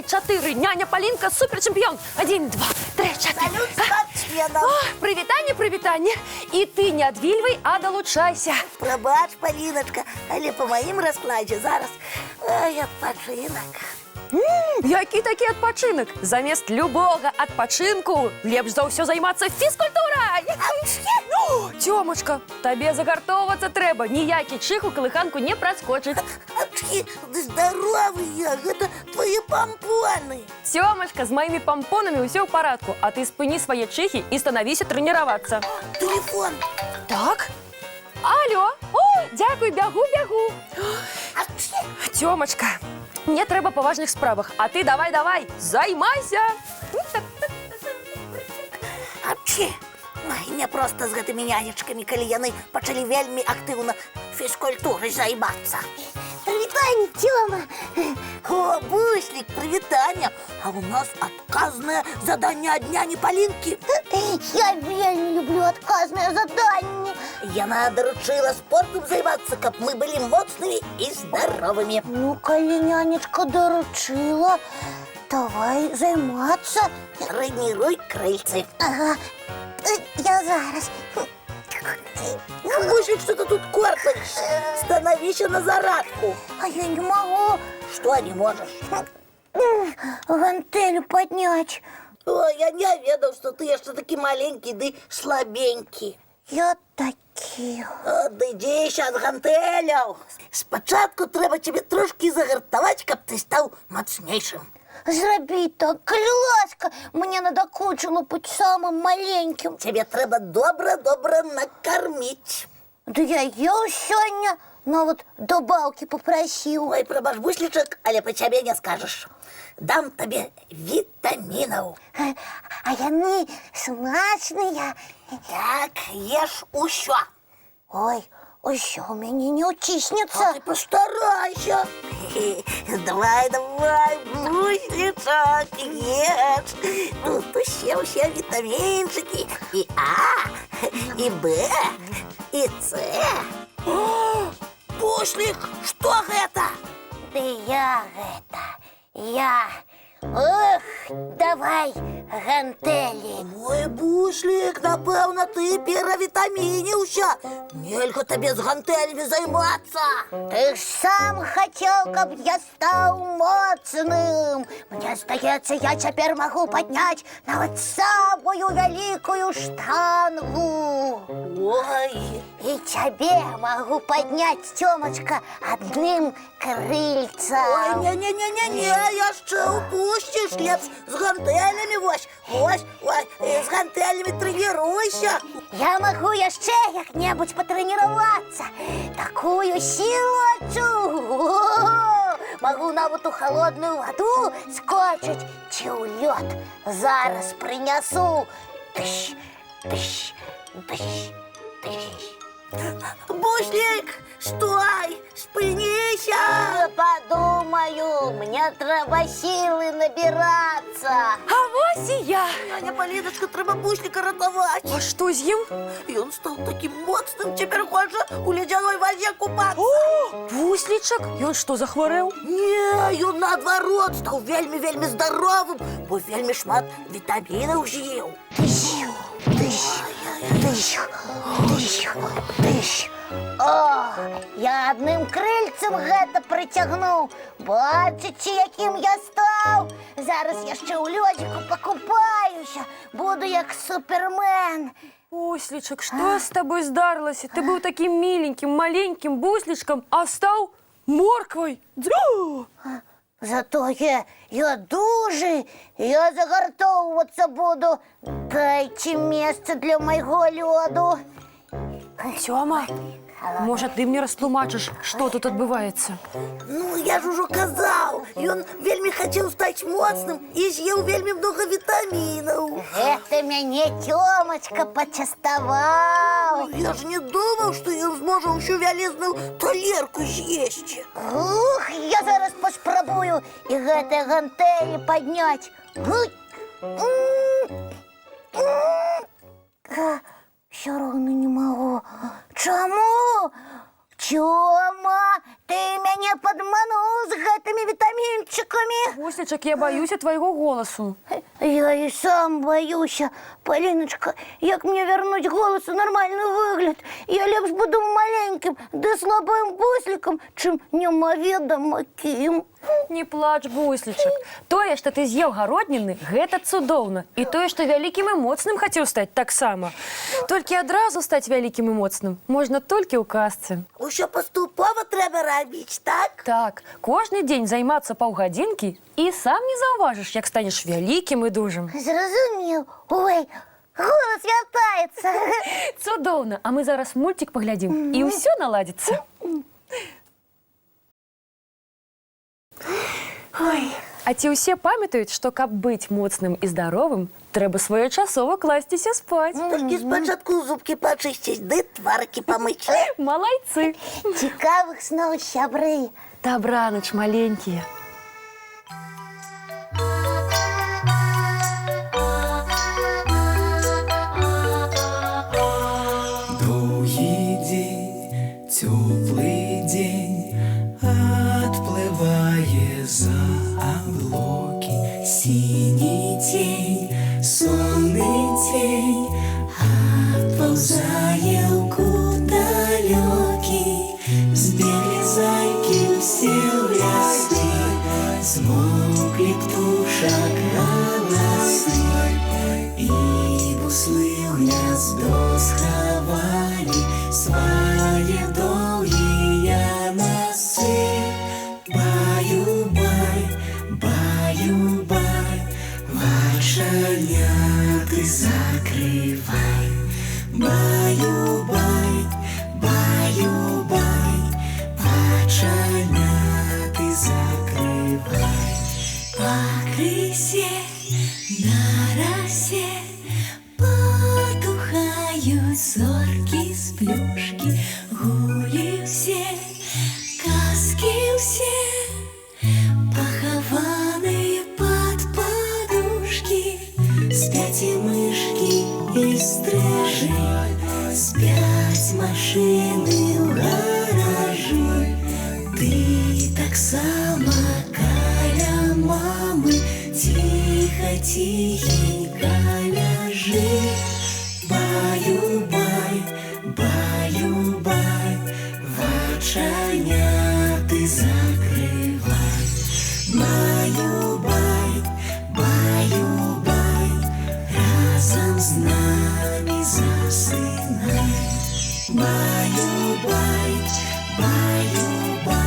4. Няня Полинка суперчемпион. 1, 2, 3, 4. Салют спортсменам. Привитание. И ты не адвильвай, а долучайся. Пробач, Полиночка, але по моим раскладе зараз отпочинок. Які такі адпачынак? Замест любого адпачынку лепш за ўсё займацца фізкультурай. Тёмачка, табе загартоўвацца трэба. Ніякі чих у калыханку не праскочыць. Здоровые, это твои помпоны. Тёмачка, з маімі пампонамі ўсё ў парадку, а ты спыні свае чыхі і станавіся трэніравацца. Телефон. Так? Алло, ой, дзякуй, бягу. Тёмачка, мне трэба па важных справах, а ты давай, займайся. Не просто з гэтымі нянечкамі, калі яны пачалі вельмі актыўна фізкультурай займацца. Привитание, Тёма! О, Буслик, привитание! А у нас отказное задание от няни Полинки. Я вельмі люблю отказное задание. Яна доручила спортом займацца, каб мы были моцнымі и здоровыми. Ну, калі нянечка доручила, давай займацца. Тренируй крыльцы. Ага, я зараз. Буслик, что ты тут корпаешь? Становись на зарядку. А я не могу. Что не можешь? Гантелю поднять. Ой, я не ведал, что ты еще таки маленький, да слабенький. Я такі. Ды ідзі сейчас гантеляў. Спачатку трэба тебе трошки загартаваць, каб ты стал мацнейшим. Зрабі так, калі ласка, мне надакучыла быць самым маленьким. Тебе трэба добра накормить. Да я ел сёння, нават добаўкі попросил. Ой, прабач, Буслічак, але по тебе не скажешь. Дам тебе витаминов. А яны смачныя. Так, ешь усё. Ой, усё у мяне не А уціснецца. ты постарайся. Давай, Буслічак, ешь. Тут усе витаминчики. И А, и Б, и С. Буслик, что это? Да я. Ох, давай гантелі. Ой, Буслик, напэўна, ты перавітамініўся. Нельга табе з гантэлямі займацца. Ты ж сам хотел, каб я стал моцным. Мне здаецца, я цяпер магу падняць нават самую вялікую штангу. Ой, І цябе магу падняць, Тёмачка, адным крыльцам. ой, не, яшчэ упусціш. Лепш з гантэлямі, вось, з гантэлямі трэніруйся. Я магу яшчэ як-небудзь патрэніравацца. Такую сілачу. Магу нават у халодную ваду скочыць ці ў лёд. Зараз прынясу. Тыш. Буслик, стой, спыніся. Не подумаю, мне трэба сілы набірацца. А вось і я. Няня Поліночка, трэба Буслика ратаваць. А што з ім? Ён стаў такім моцным, цяпер хоча у ледзяной вазе купацца. О, Буслічак, ён што, захварэў? Не, ён наадварот стаў вельмі здаровым, бо вельмі шмат вітамінаў з'еў. Тыш. О, я адным крыльцам гэта прыцягнуў. Бачыце, якім я стаў? Зараз яшчэ ў лёдзіку пакупаюся. Буду як супермен. Буслічак, што з табой здарылася? Ты быў такім міленькім, маленькім буслічкам, а стаў морквай. Зато я дужы, я загартоўвацца буду. Дайце месца для майго лёду. Тёма, можа, ты мне растлумачыш, што тут адбываецца? Ну, я ж ужо казаў, ён вельмі хацеў стаць моцным і з'еў вельмі многа вітамінаў. Гэта мяне Тёмачка пачаставаў. Я ж не думаў, што ён зможа ўсю вялізную талерку з'есці. Ух, я зараз паспрабую і гэтыя гантэлі падняць. Всё роўна не магу. Чаму? Тёма, Ты меня подманул с гэтыми витаминчиками. Буслічак, я баюся твайго голосу. Я и сам боюсь. Полиночка, як мне вернуть голосу нормальный выгляд? Я лепш буду маленьким, да слабым бусликом, чым немаведома кім. Не плач, Буслічак. Тое, што ты з'еў гародніны, гэта цудоўна. І тое, што вялікім і моцным хацеў стаць таксама. Толькі адразу стаць вялікім і моцным можна толькі ў казцы. Усё паступова трэба рабіць, так? Так, кожны дзень займацца паўгадзінкі і сам не заўважыш, як станеш вялікім і дужым. Зразумеў. Ой, голос вяртаецца. Цудоўна, а мы зараз мульцік паглядзім, і ўсё наладзіцца. Ой, А ці ўсе памятаюць, што каб быць моцным і здаровым, трэба своечасова класціся спаць? Толькі спачатку зубкі пачысціць, ды тварыкі памыць. Малайцы! цікавых сноў, сябры. Дабраныч, маленькія. Долгий день, теплый день, отплывая за облаки. Синий тень, сонный тень, отползая куда далекий. Сбегли зайки все в лесу, смолкли птушек голосы, и буслы в гнездо сховали свои долгие носы. Баю-бай, баю-бай, вошаняты закрывай. Баю-бай, баю-бай, вошаняты закрывай. По крысе на росе потухают зорки с плюшки, гули все, казки все, похованные под подушки. Спят и мышки, и стрижи, спят машины в гаражи. Ты так сама каля мамы, тихо-тихенько ляжи. Баю-бай, баю-бай, вочаняты закрывай. Баю-бай, баю-бай, разом с нами засынай. Баю-бай, баю-бай.